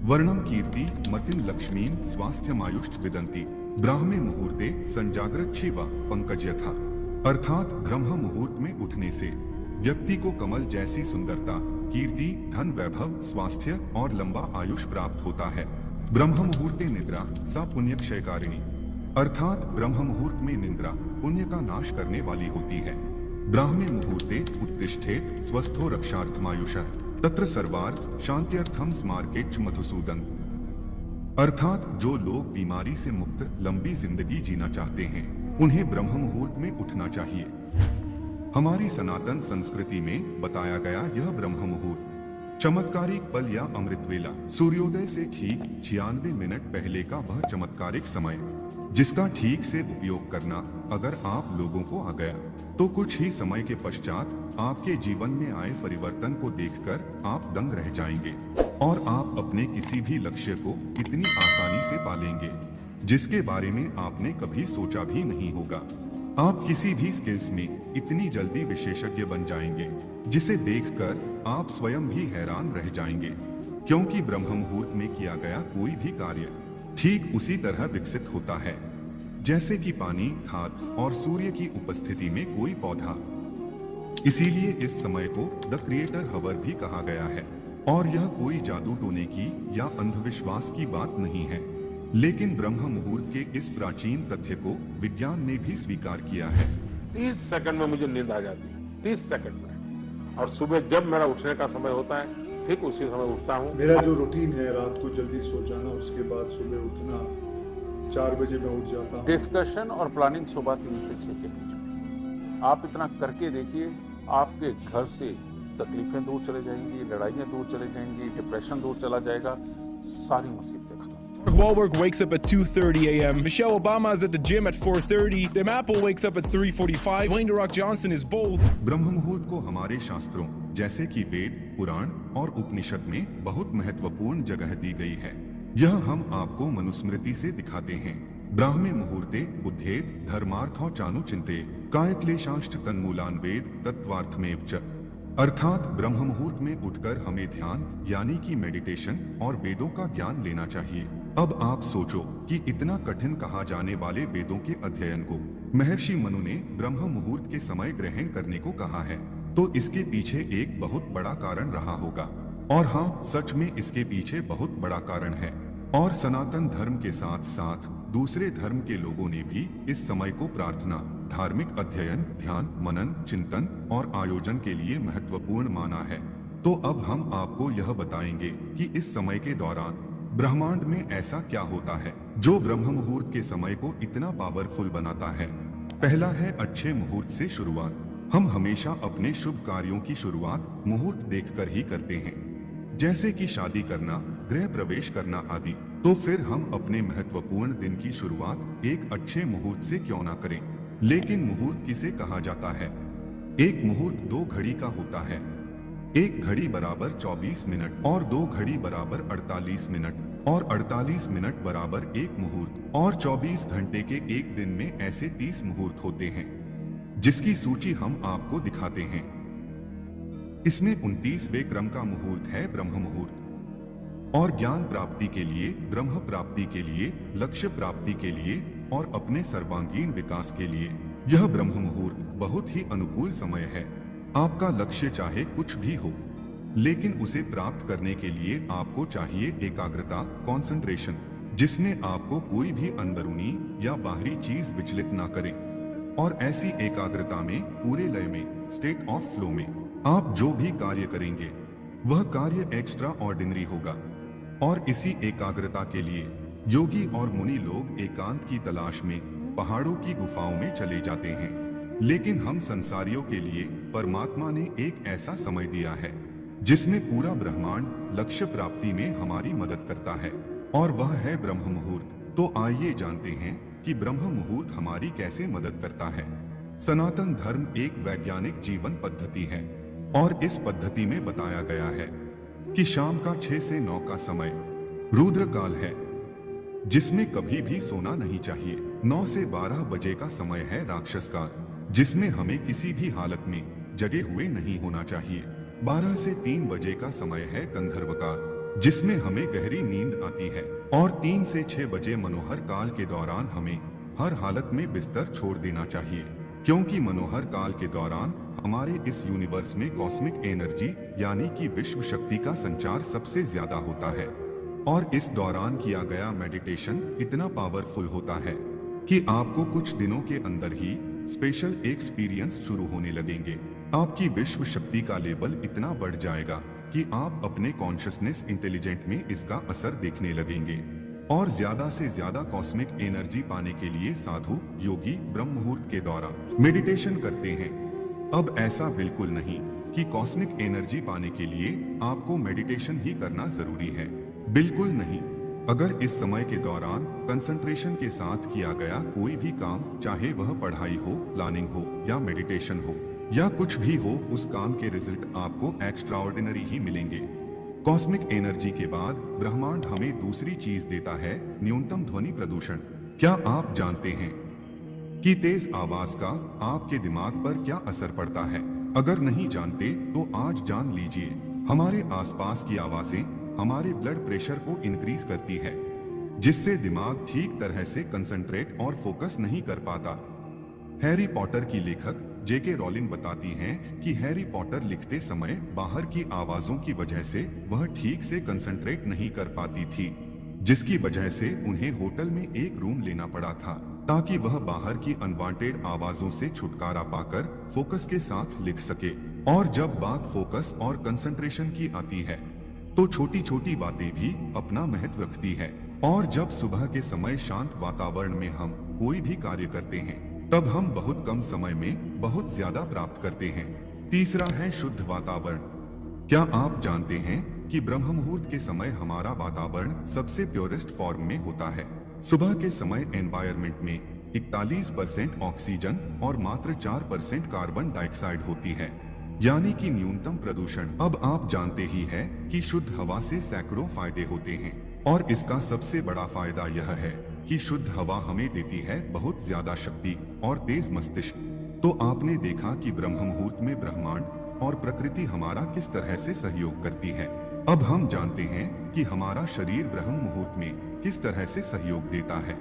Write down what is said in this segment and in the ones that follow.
वर्णम कीर्ति मतिन लक्ष्मीं स्वास्थ्यमायुष्ट विदंती ब्राह्मे मुहूर्ते संजाग्रत शिवा पंकज यथा। अर्थात ब्रह्म मुहूर्त में उठने से व्यक्ति को कमल जैसी सुंदरता, कीर्ति, धन, वैभव, स्वास्थ्य और लंबा आयुष प्राप्त होता है। ब्रह्म मुहूर्ते निद्रा सा पुण्य क्षयकारिणी, अर्थात ब्रह्म मुहूर्त में निद्रा पुण्य का नाश करने वाली होती है। ब्राह्मे मुहूर्ते उत्तिष्ठेत स्वस्थो रक्षार्थमायुषः तत्र सर्वार्थ शांत्यर्थम स्मार्केच मधुसूदन, अर्थात जो लोग बीमारी से मुक्त लंबी जिंदगी जीना चाहते हैं उन्हें ब्रह्म मुहूर्त में उठना चाहिए। हमारी सनातन संस्कृति में बताया गया यह ब्रह्म मुहूर्त चमत्कारिक पल या अमृत वेला, सूर्योदय से ठीक 96 मिनट पहले का वह चमत्कारिक समय जिसका ठीक से उपयोग करना अगर आप लोगों को आ गया तो कुछ ही समय के पश्चात आपके जीवन में आए परिवर्तन को देखकर आप दंग रह जाएंगे और आप अपने किसी भी लक्ष्य को इतनी आसानी से पालेंगे जिसके बारे में आपने कभी सोचा भी नहीं होगा। आप किसी भी स्किल्स में इतनी जल्दी विशेषज्ञ बन जाएंगे जिसे देखकर आप स्वयं भी हैरान रह जाएंगे, क्योंकि ब्रह्म मुहूर्त में किया गया कोई भी कार्य ठीक उसी तरह विकसित होता है जैसे कि पानी, खाद और सूर्य की उपस्थिति में कोई पौधा। इसीलिए इस समय को द क्रिएटर हवर भी कहा गया है और यह कोई जादू टोने की या अंधविश्वास की बात नहीं है, लेकिन ब्रह्म मुहूर्त के इस प्राचीन तथ्य को विज्ञान ने भी स्वीकार किया है। 30 सेकंड में मुझे नींद आ जाती है, 30 सेकंड में, और सुबह जब मेरा उठने का समय होता है ठीक उसी समय उठता हूँ। मेरा जो रूटीन है रात को जल्दी सो जाना, उसके बाद सुबह उठना 4 बजे मैं उठ जाता हूँ। डिस्कशन और प्लानिंग सुबह 3 से 6 के बीच में आप इतना करके देखिए, आपके घर से तकलीफें दूर चले जाएंगी, लड़ाइयाँ दूर चले जाएंगी, डिप्रेशन दूर चला जाएगा, सारी मुसीबतें खत्म। Wahlberg wakes up at 2:30 a.m. Michelle Obama is at the gym at 4:30. Tim Apple wakes up at 3:45. Dwayne The Rock Johnson is bold. ब्रह्म मुहूर्त को हमारे शास्त्रों जैसे कि वेद, पुराण और उपनिषद में बहुत महत्वपूर्ण जगह दी गई है। यह हम आपको मनुस्मृति से दिखाते हैं। ब्राह्मे मुहूर्ते बुद्धेत धर्मार्थो चानु चिंते कायक्लेशाष्ट तन्मूलान वेद तत्वार्थमेव च, अर्थात ब्रह्म मुहूर्त में उठकर हमें ध्यान यानी कि मेडिटेशन और वेदों का ज्ञान लेना चाहिए। अब आप सोचो कि इतना कठिन कहा जाने वाले वेदों के अध्ययन को महर्षि मनु ने ब्रह्म मुहूर्त के समय ग्रहण करने को कहा है, तो इसके पीछे एक बहुत बड़ा कारण रहा होगा। और हाँ, सच में इसके पीछे बहुत बड़ा कारण है। और सनातन धर्म के साथ साथ दूसरे धर्म के लोगों ने भी इस समय को प्रार्थना, धार्मिक अध्ययन, ध्यान, मनन, चिंतन और आयोजन के लिए महत्वपूर्ण माना है। तो अब हम आपको यह बताएंगे कि इस समय के दौरान ब्रह्मांड में ऐसा क्या होता है जो ब्रह्म मुहूर्त के समय को इतना पावरफुल बनाता है। पहला है अच्छे मुहूर्त से शुरुआत। हम हमेशा अपने शुभ कार्यों की शुरुआत मुहूर्त देखकर ही करते हैं, जैसे कि शादी करना, गृह प्रवेश करना आदि। तो फिर हम अपने महत्वपूर्ण दिन की शुरुआत एक अच्छे मुहूर्त से क्यों ना करें। लेकिन मुहूर्त किसे कहा जाता है? एक मुहूर्त 2 घड़ी का होता है। 1 घड़ी बराबर 24 मिनट और 2 घड़ी बराबर 48 मिनट और 48 मिनट बराबर 1 मुहूर्त और 24 घंटे के एक दिन में ऐसे 30 मुहूर्त होते हैं, जिसकी सूची हम आपको दिखाते हैं। इसमें 29वें क्रम का मुहूर्त है ब्रह्म मुहूर्त। और ज्ञान प्राप्ति के लिए, ब्रह्म प्राप्ति के लिए, लक्ष्य प्राप्ति के लिए और अपने सर्वांगीण विकास के लिए यह ब्रह्म मुहूर्त बहुत ही अनुकूल समय है। आपका लक्ष्य चाहे कुछ भी हो, लेकिन उसे प्राप्त करने के लिए आपको चाहिए एकाग्रता, कंसंट्रेशन, जिसमें आपको कोई भी अंदरूनी या बाहरी चीज विचलित ना करे। और ऐसी एकाग्रता में, पूरे लय में, स्टेट ऑफ फ्लो में आप जो भी कार्य करेंगे वह कार्य एक्स्ट्रा ऑर्डिनरी होगा। और इसी एकाग्रता के लिए योगी और मुनि लोग एकांत की तलाश में पहाड़ों की गुफाओं में चले जाते हैं। लेकिन हम संसारियों के लिए परमात्मा ने एक ऐसा समय दिया है जिसमें पूरा ब्रह्मांड लक्ष्य प्राप्ति में हमारी मदद करता है, और वह है ब्रह्म मुहूर्त। तो आइए जानते हैं कि ब्रह्म मुहूर्त हमारी कैसे मदद करता है। सनातन धर्म एक वैज्ञानिक जीवन पद्धति है और इस पद्धति में बताया गया है कि शाम का 6 से 9 का समय रुद्र काल है, जिसमें कभी भी सोना नहीं चाहिए। 9 से 12 बजे का समय है राक्षस काल, जिसमें हमें किसी भी हालत में जगे हुए नहीं होना चाहिए। 12 से 3 बजे का समय है गंधर्व काल, जिसमें हमें गहरी नींद आती है, और 3 से 6 बजे मनोहर काल के दौरान हमें हर हालत में बिस्तर छोड़ देना चाहिए, क्योंकि मनोहर काल के दौरान हमारे इस यूनिवर्स में कॉस्मिक एनर्जी यानी कि विश्व शक्ति का संचार सबसे ज्यादा होता है। और इस दौरान किया गया मेडिटेशन इतना पावरफुल होता है कि आपको कुछ दिनों के अंदर ही स्पेशल एक्सपीरियंस शुरू होने लगेंगे। आपकी विश्व शक्ति का लेवल इतना बढ़ जाएगा कि आप अपने कॉन्शियसनेस इंटेलिजेंट में इसका असर देखने लगेंगे, और ज्यादा से ज्यादा कॉस्मिक एनर्जी पाने के लिए साधु योगी ब्रह्म मुहूर्त के दौरान मेडिटेशन करते हैं। अब ऐसा बिल्कुल नहीं कि कॉस्मिक एनर्जी पाने के लिए आपको मेडिटेशन ही करना जरूरी है, बिल्कुल नहीं। अगर इस समय के दौरान कंसंट्रेशन के साथ किया गया कोई भी काम, चाहे वह पढ़ाई हो, प्लानिंग हो या मेडिटेशन हो या कुछ भी हो, उस काम के रिजल्ट आपको एक्स्ट्राऑर्डिनरी ही मिलेंगे। कॉस्मिक एनर्जी के बाद ब्रह्मांड हमें दूसरी चीज देता है, न्यूनतम ध्वनि प्रदूषण। क्या आप जानते हैं कि तेज आवाज का आपके दिमाग पर क्या असर पड़ता है? अगर नहीं जानते तो आज जान लीजिए। हमारे आसपास की आवाजें हमारे ब्लड प्रेशर को इंक्रीज करती है, जिससे दिमाग ठीक तरह से कंसंट्रेट और फोकस नहीं कर पाता। हैरी पॉटर की लेखक जेके रॉलिंग बताती हैं कि हैरी पॉटर लिखते समय बाहर की आवाजों की वजह से वह ठीक से कंसंट्रेट नहीं कर पाती थी, जिसकी वजह से उन्हें होटल में एक रूम लेना पड़ा था ताकि वह बाहर की अनवांटेड आवाजों से छुटकारा पाकर फोकस के साथ लिख सके। और जब बात फोकस और कंसंट्रेशन की आती है तो छोटी छोटी बातें भी अपना महत्व रखती है। और जब सुबह के समय शांत वातावरण में हम कोई भी कार्य करते हैं, तब हम बहुत कम समय में बहुत ज्यादा प्राप्त करते हैं। तीसरा है शुद्ध वातावरण। क्या आप जानते हैं कि ब्रह्म मुहूर्त के समय हमारा वातावरण सबसे प्योरेस्ट फॉर्म में होता है? सुबह के समय एनवायरनमेंट में 41% ऑक्सीजन और मात्र 4% कार्बन डाइऑक्साइड होती है, यानी कि न्यूनतम प्रदूषण। अब आप जानते ही है कि शुद्ध हवा से सैकड़ों फायदे होते हैं, और इसका सबसे बड़ा फायदा यह है कि शुद्ध हवा हमें देती है बहुत ज्यादा शक्ति और तेज मस्तिष्क। तो आपने देखा कि ब्रह्म मुहूर्त में ब्रह्मांड और प्रकृति हमारा किस तरह से सहयोग करती है। अब हम जानते हैं कि हमारा शरीर ब्रह्म मुहूर्त में किस तरह से सहयोग देता है।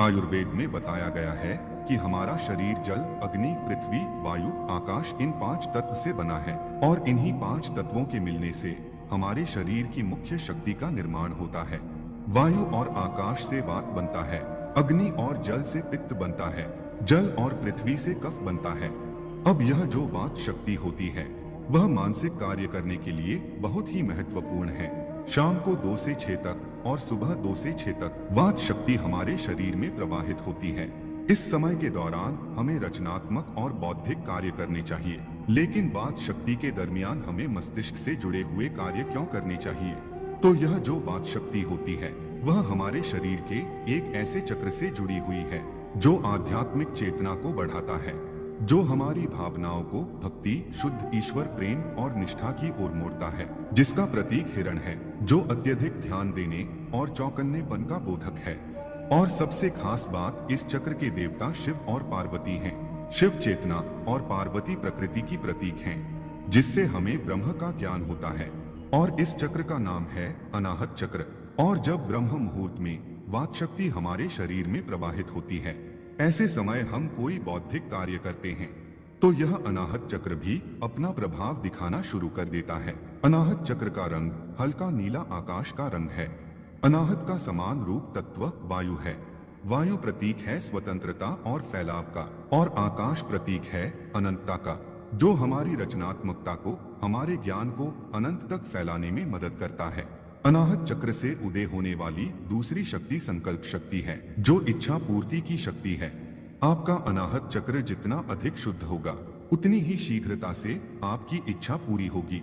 आयुर्वेद में बताया गया है कि हमारा शरीर जल, अग्नि, पृथ्वी, वायु, आकाश इन 5 तत्व से बना है, और इन्हीं 5 तत्वों के मिलने से हमारे शरीर की मुख्य शक्ति का निर्माण होता है। वायु और आकाश से वात बनता है, अग्नि और जल से पित्त बनता है, जल और पृथ्वी से कफ बनता है। अब यह जो वात शक्ति होती है वह मानसिक कार्य करने के लिए बहुत ही महत्वपूर्ण है। शाम को 2 से 6 तक और सुबह 2 से 6 तक वात शक्ति हमारे शरीर में प्रवाहित होती है। इस समय के दौरान हमें रचनात्मक और बौद्धिक कार्य करने चाहिए, लेकिन वात शक्ति के दरमियान हमें मस्तिष्क से जुड़े हुए कार्य क्यों करने चाहिए? तो यह जो वात शक्ति होती है वह हमारे शरीर के एक ऐसे चक्र से जुड़ी हुई है जो आध्यात्मिक चेतना को बढ़ाता है, जो हमारी भावनाओं को भक्ति, शुद्ध ईश्वर प्रेम और निष्ठा की ओर मोड़ता है, जिसका प्रतीक हिरण है, जो अत्यधिक ध्यान देने और चौकन्नेपन का बोधक है। और सबसे खास बात, इस चक्र के देवता शिव और पार्वती हैं। शिव चेतना और पार्वती प्रकृति की प्रतीक हैं, जिससे हमें ब्रह्म का ज्ञान होता है। और इस चक्र का नाम है अनाहत चक्र। और जब ब्रह्म मुहूर्त में वात शक्ति हमारे शरीर में प्रवाहित होती है, ऐसे समय हम कोई बौद्धिक कार्य करते हैं, तो यह अनाहत चक्र भी अपना प्रभाव दिखाना शुरू कर देता है। अनाहत चक्र का रंग हल्का नीला आकाश का रंग है। अनाहत का समान रूप तत्व वायु है। वायु प्रतीक है स्वतंत्रता और फैलाव का, और आकाश प्रतीक है अनंतता का, जो हमारी रचनात्मकता को, हमारे ज्ञान को अनंत तक फैलाने में मदद करता है। अनाहत चक्र से उदय होने वाली दूसरी शक्ति संकल्प शक्ति है, जो इच्छा पूर्ति की शक्ति है। आपका अनाहत चक्र जितना अधिक शुद्ध होगा, उतनी ही शीघ्रता से आपकी इच्छा पूरी होगी।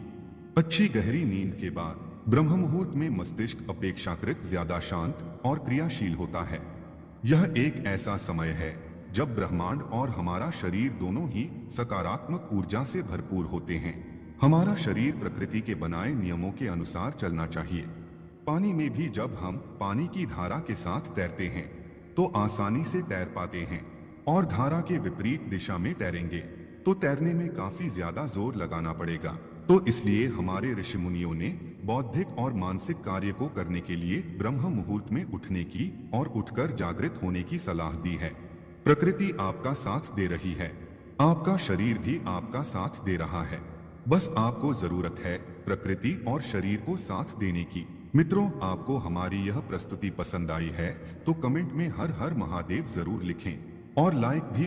अच्छी गहरी नींद के बाद ब्रह्म मुहूर्त में मस्तिष्क अपेक्षाकृत ज्यादा शांत और क्रियाशील होता है। यह एक ऐसा समय है जब ब्रह्मांड और हमारा शरीर दोनों ही सकारात्मक ऊर्जा से भरपूर होते हैं। हमारा शरीर प्रकृति के बनाए नियमों के अनुसार चलना चाहिए। पानी में भी जब हम पानी की धारा के साथ तैरते हैं तो आसानी से तैर पाते हैं, और धारा के विपरीत दिशा में तैरेंगे तो तैरने में काफी ज्यादा जोर लगाना पड़ेगा। तो इसलिए हमारे ऋषि मुनियों ने बौद्धिक और मानसिक कार्य को करने के लिए ब्रह्म मुहूर्त में उठने की और उठकर जागृत होने की सलाह दी है। प्रकृति आपका साथ दे रही है, आपका शरीर भी आपका साथ दे रहा है। बस आपको जरूरत है प्रकृति और शरीर को साथ देने की। मित्रों, आपको हमारी यह प्रस्तुति पसंद आई है तो कमेंट में हर हर महादेव जरूर लिखें और लाइक भी